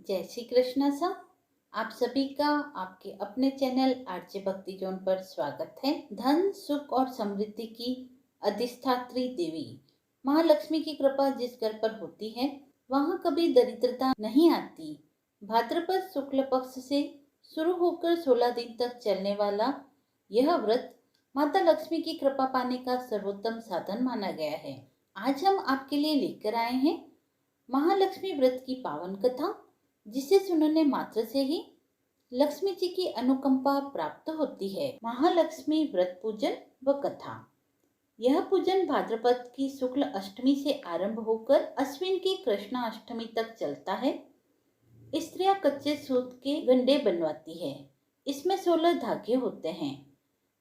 जय श्री कृष्ण सा। आप सभी का आपके अपने चैनल आरजे भक्ति जोन पर स्वागत है। धन सुख और समृद्धि की अधिष्ठात्री देवी महालक्ष्मी की कृपा जिस घर पर होती है वहां कभी दरिद्रता नहीं आती। भाद्रपद शुक्ल पक्ष से शुरू होकर 16 दिन तक चलने वाला यह व्रत माता लक्ष्मी की कृपा पाने का सर्वोत्तम साधन माना गया है। आज हम आपके लिए लेकर आए हैं महालक्ष्मी व्रत की पावन कथा, जिसे सुनने मात्र से ही लक्ष्मी जी की अनुकंपा प्राप्त होती है। महालक्ष्मी व्रत पूजन व कथा। यह पूजन भाद्रपद की शुक्ल अष्टमी से आरंभ होकर अश्विन की कृष्णा अष्टमी तक चलता है। स्त्रियां कच्चे सूत के गंडे बनवाती है। इसमें 16 धागे होते हैं,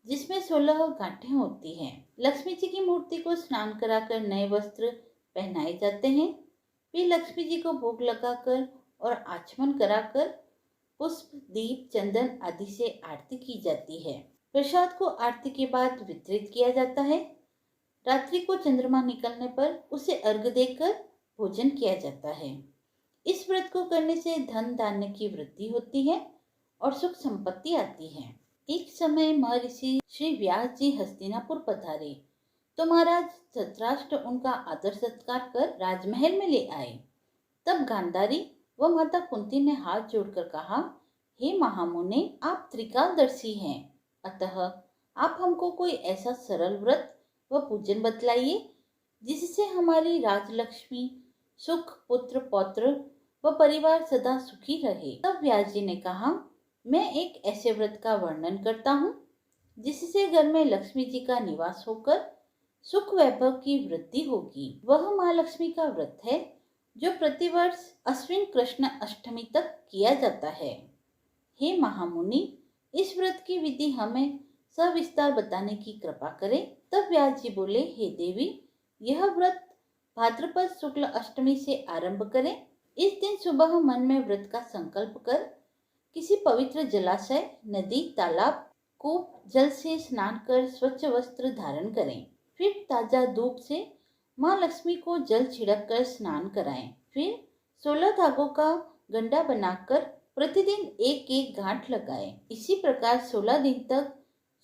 जिसमें 16 गांठें होती हैं। लक्ष्मी जी की मूर्ति को स्नान कराकर नए वस्त्र पहनाए जाते हैं। फिर लक्ष्मी जी को भोग लगाकर और आचमन कराकर पुष्प, दीप, चंदन आदि से आरती की जाती है। प्रसाद को आरती के बाद वितरित किया जाता है। रात्रि को चंद्रमा निकलने पर उसे अर्घ देकर भोजन किया जाता है। इस व्रत को करने से धन धान्य की वृद्धि होती है और सुख संपत्ति आती है। एक समय महर्षि श्री व्यास जी हस्तिनापुर पधारे तो महाराज धृतराष्ट्र उनका आदर सत्कार कर राजमहल में ले आए। तब गांधारी व माता कुंती ने हाथ जोड़कर कहा, हे महामुने, आप त्रिकालदर्शी हैं, अतः आप हमको कोई ऐसा सरल व्रत व पूजन बतलाइए जिससे हमारी राजलक्ष्मी सुख, पुत्र, पौत्र व परिवार सदा सुखी रहे। तब व्यास जी ने कहा, मैं एक ऐसे व्रत का वर्णन करता हूँ जिससे घर में लक्ष्मी जी का निवास होकर सुख वैभव की वृद्धि होगी। वह माँ लक्ष्मी का व्रत है जो प्रतिवर्ष अश्विन कृष्ण अष्टमी तक किया जाता है। हे महामुनि, इस व्रत की विधि हमें सविस्तार बताने की कृपा करें। तब व्यास जी बोले, हे देवी, यह व्रत भाद्रपद शुक्ल अष्टमी से आरंभ करें। इस दिन सुबह मन में व्रत का संकल्प कर किसी पवित्र जलाशय, नदी, तालाब, कूप जल से स्नान कर स्वच्छ वस्त्र धारण करें। फिर ताजा धूप से माँ लक्ष्मी को जल छिड़क कर स्नान कराएं। फिर 16 धागों का गंडा बनाकर प्रतिदिन एक एक गांठ लगाएं। इसी प्रकार 16 दिन तक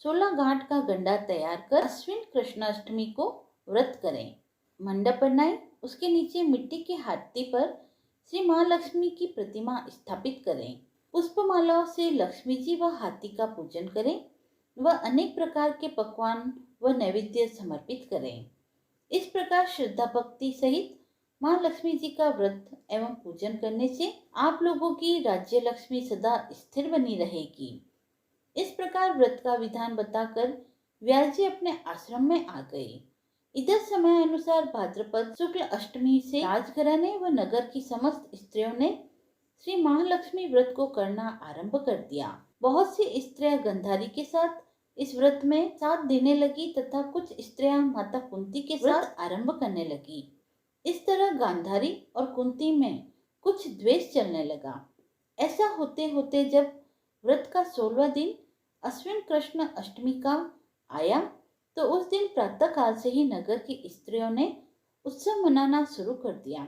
16 गांठ का गंडा तैयार कर अश्विन कृष्णाष्टमी को व्रत करें। मंडप बनाएं, उसके नीचे मिट्टी के हाथी पर श्री महालक्ष्मी की प्रतिमा स्थापित करें। पुष्पमालाओं से लक्ष्मी जी व हाथी का पूजन करें व अनेक प्रकार के पकवान व नैवेद्य समर्पित करें। इस प्रकार श्रद्धा भक्ति सहित माँ लक्ष्मी जी का व्रत एवं पूजन करने से आप लोगों की राज्य लक्ष्मी सदा स्थिर बनी रहेगी। इस प्रकार व्रत का विधान बताकर व्यास जी अपने आश्रम में आ गए। इधर समय अनुसार भाद्रपद शुक्ल अष्टमी से राजघराने व नगर की समस्त स्त्रियों ने श्री महालक्ष्मी व्रत को करना आरंभ कर दिया। बहुत सी स्त्रियां गंधारी के साथ इस व्रत में साथ देने लगी तथा कुछ स्त्रियां माता कुंती के साथ आरंभ करने लगी। इस तरह गांधारी और कुंती में कुछ द्वेष चलने लगा। ऐसा होते होते जब व्रत का 16वां दिन अश्विन कृष्ण अष्टमी का आया तो उस दिन प्रातः काल से ही नगर की स्त्रियों ने उत्सव मनाना शुरू कर दिया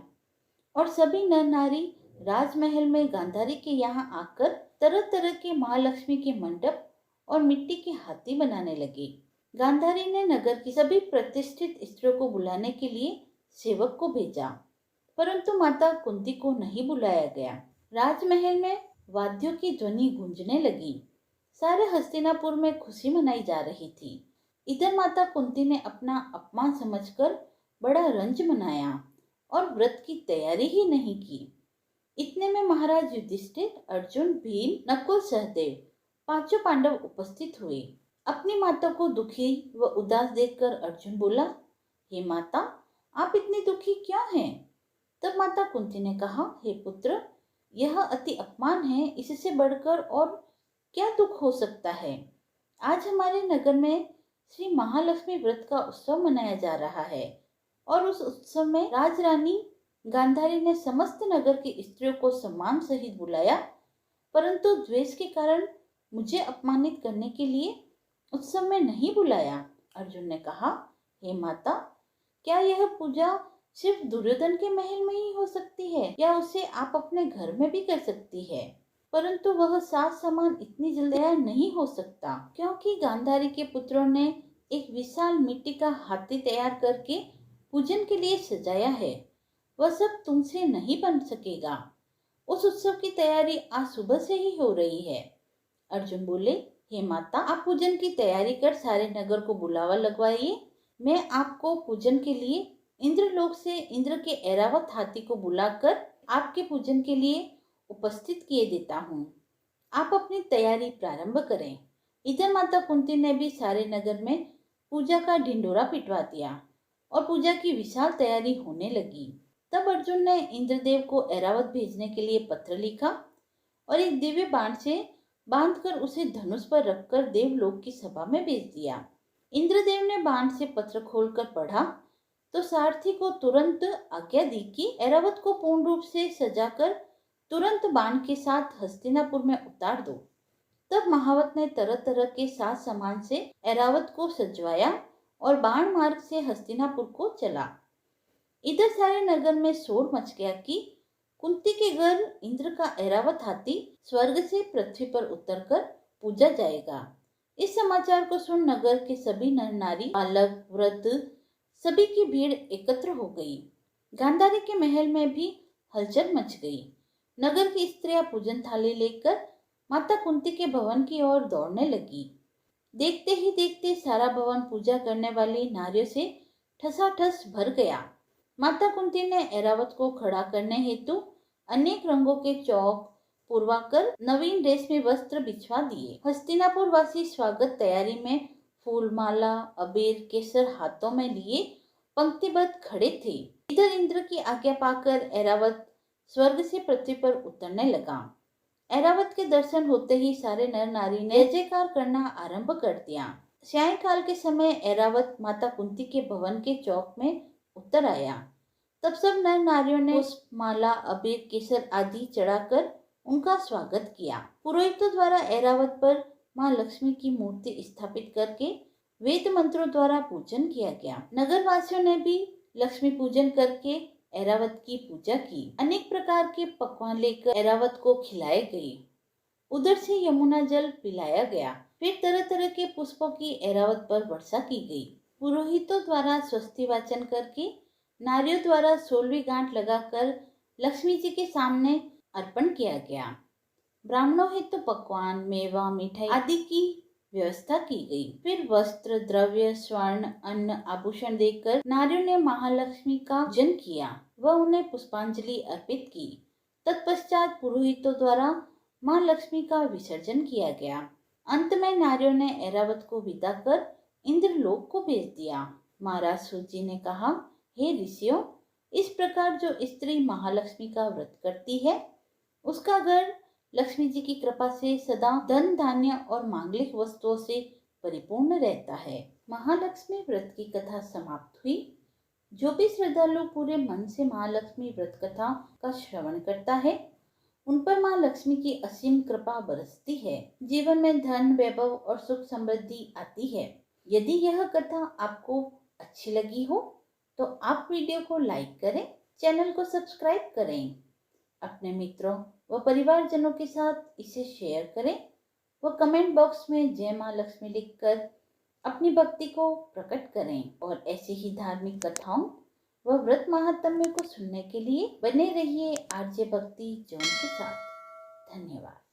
और सभी नर नारी राजमहल में गांधारी के यहाँ आकर तरह तरह के महालक्ष्मी के मंडप और मिट्टी के हाथी बनाने लगे। गांधारी ने नगर की सभी प्रतिष्ठित स्त्रियों को बुलाने के लिए सेवक को भेजा, परंतु माता कुंती को नहीं बुलाया गया। राजमहल में वाद्यों की ध्वनि गूंजने लगी। सारे हस्तिनापुर में खुशी मनाई जा रही थी। इधर माता कुंती ने अपना अपमान समझकर बड़ा रंज मनाया और व्रत की तैयारी ही नहीं की। इतने में महाराज युधिष्ठिर, अर्जुन, भीम, नकुल, सहदेव पांचों पांडव उपस्थित हुए। अपनी माता को दुखी व उदास देखकर अर्जुन बोला, हे माता, आप इतनी दुखी क्यों हैं? तब माता कुंती ने कहा, हे पुत्र, यह अति अपमान है, इससे बढ़कर और क्या दुख हो सकता है। आज हमारे नगर में श्री महालक्ष्मी व्रत का उत्सव मनाया जा रहा है और उस उत्सव में राजरानी गांधारी ने समस्त नगर की स्त्रियों को सम्मान सहित बुलाया, परंतु द्वेष के कारण मुझे अपमानित करने के लिए उत्सव में नहीं बुलाया। अर्जुन ने कहा, हे माता, क्या यह पूजा सिर्फ दुर्योधन के महल में ही हो सकती है या उसे आप अपने घर में भी कर सकती है, परंतु वह साज सामान इतनी जल्दी तैयार नहीं हो सकता क्योंकि गांधारी के पुत्रों ने एक विशाल मिट्टी का हाथी तैयार करके पूजन के लिए सजाया है। वह सब तुमसे नहीं बन सकेगा। उस उत्सव की तैयारी आज सुबह से ही हो रही है। अर्जुन बोले, हे माता, आप पूजन की तैयारी कर सारे नगर को बुलावा लगवाइए। मैं आपको पूजन के लिए इंद्रलोक से इंद्र के ऐरावत हाथी को बुलाकर आपके पूजन के लिए उपस्थित किए देता हूँ। आप अपनी तैयारी प्रारंभ करें। इधर माता कुंती ने भी सारे नगर में पूजा का ढिंढोरा पिटवा दिया और पूजा की विशाल तैयारी होने लगी। तब अर्जुन ने इंद्रदेव को ऐरावत भेजने के लिए पत्र लिखा और एक दिव्य बाण से बांधकर उसे धनुष पर रखकर देवलोक की सभा में भेज दिया। इंद्रदेव ने बाण से पत्र खोलकर पढ़ा तो सारथी को तुरंत आज्ञा दी कि ऐरावत को पूर्ण रूप से सजाकर तुरंत बाण के साथ हस्तिनापुर में उतार दो। तब महावत ने तरह तरह के साज सामान से ऐरावत को सजवाया और बाण मार्ग से हस्तिनापुर को चला। इधर सारे नगर में शोर मच गया कि कुंती के घर इंद्र का ऐरावत हाथी स्वर्ग से पृथ्वी पर उतरकर पूजा जाएगा। इस समाचार को सुन नगर के सभी नर नारी, बालक, वृद्ध सभी की भीड़ एकत्र हो गई। गांधारी के महल में भी हलचल मच गई। नगर की स्त्रियां पूजन थाली लेकर माता कुंती के भवन की ओर दौड़ने लगी। देखते ही देखते सारा भवन पूजा करने वाली नारियों से ठसाठस भर गया। माता कुंती ने ऐरावत को खड़ा करने हेतु अनेक रंगों के चौक पुरवाकर नवीन रेशमी वस्त्र बिछवा दिए। हस्तिनापुर वासी स्वागत तैयारी में फूल, माला, अबीर, केसर हाथों में लिए पंक्तिबद्ध खड़े थे। इधर इंद्र की आज्ञा पाकर ऐरावत स्वर्ग से पृथ्वी पर उतरने लगा। ऐरावत के दर्शन होते ही सारे नर नारी ने जय जयकार करना आरंभ कर दिया। सायंकाल के समय ऐरावत माता कुंती के भवन के चौक में उतर आया। तब सब नर नारियों ने पुष्प, माला, अबीर, केसर आदि चढ़ाकर उनका स्वागत किया। पुरोहितों द्वारा ऐरावत पर मां लक्ष्मी की मूर्ति स्थापित करके वेद मंत्रों द्वारा पूजन किया गया। नगर वासियों ने भी लक्ष्मी पूजन करके ऐरावत की पूजा की। अनेक प्रकार के पकवान लेकर ऐरावत को खिलाए गए। उधर से यमुना जल पिलाया गया। फिर तरह तरह के पुष्पों की ऐरावत पर वर्षा की गई। पुरोहितों द्वारा स्वस्ति वाचन करके नारियों द्वारा 16वीं गांठ लगाकर लक्ष्मी जी के सामने अर्पण किया गया। ब्राह्मणों हेतु पकवान, मेवा, मिठाई आदि की व्यवस्था की गई। फिर वस्त्र, द्रव्य, स्वर्ण, अन्न, आभूषण देकर नारियों ने महालक्ष्मी का पूजन किया व उन्हें पुष्पांजलि अर्पित की। तत्पश्चात पुरोहितों द्वारा मां लक्ष्मी का विसर्जन किया गया। अंत में नारियों ने ऐरावत को विदा कर इंद्रलोक को भेज दिया। महाराज सूत जी ने कहा, हे ऋषियों, इस प्रकार जो स्त्री महालक्ष्मी का व्रत करती है उसका घर लक्ष्मी जी की कृपा से सदा धन, धान्य और मांगलिक वस्तुओं से परिपूर्ण रहता है। महालक्ष्मी व्रत की कथा समाप्त हुई। जो भी श्रद्धालु पूरे मन से महालक्ष्मी व्रत कथा का श्रवण करता है उन पर मां लक्ष्मी की असीम कृपा बरसती है। जीवन में धन, वैभव और सुख समृद्धि आती है। यदि यह कथा आपको अच्छी लगी हो तो आप वीडियो को लाइक करें, चैनल को सब्सक्राइब करें, अपने मित्रों व परिवारजनों के साथ इसे शेयर करें व कमेंट बॉक्स में जय मां लक्ष्मी लिखकर अपनी भक्ति को प्रकट करें। और ऐसी ही धार्मिक कथाओं व व्रत महात्म्य को सुनने के लिए बने रहिए आरजे भक्ति जोन के साथ। धन्यवाद।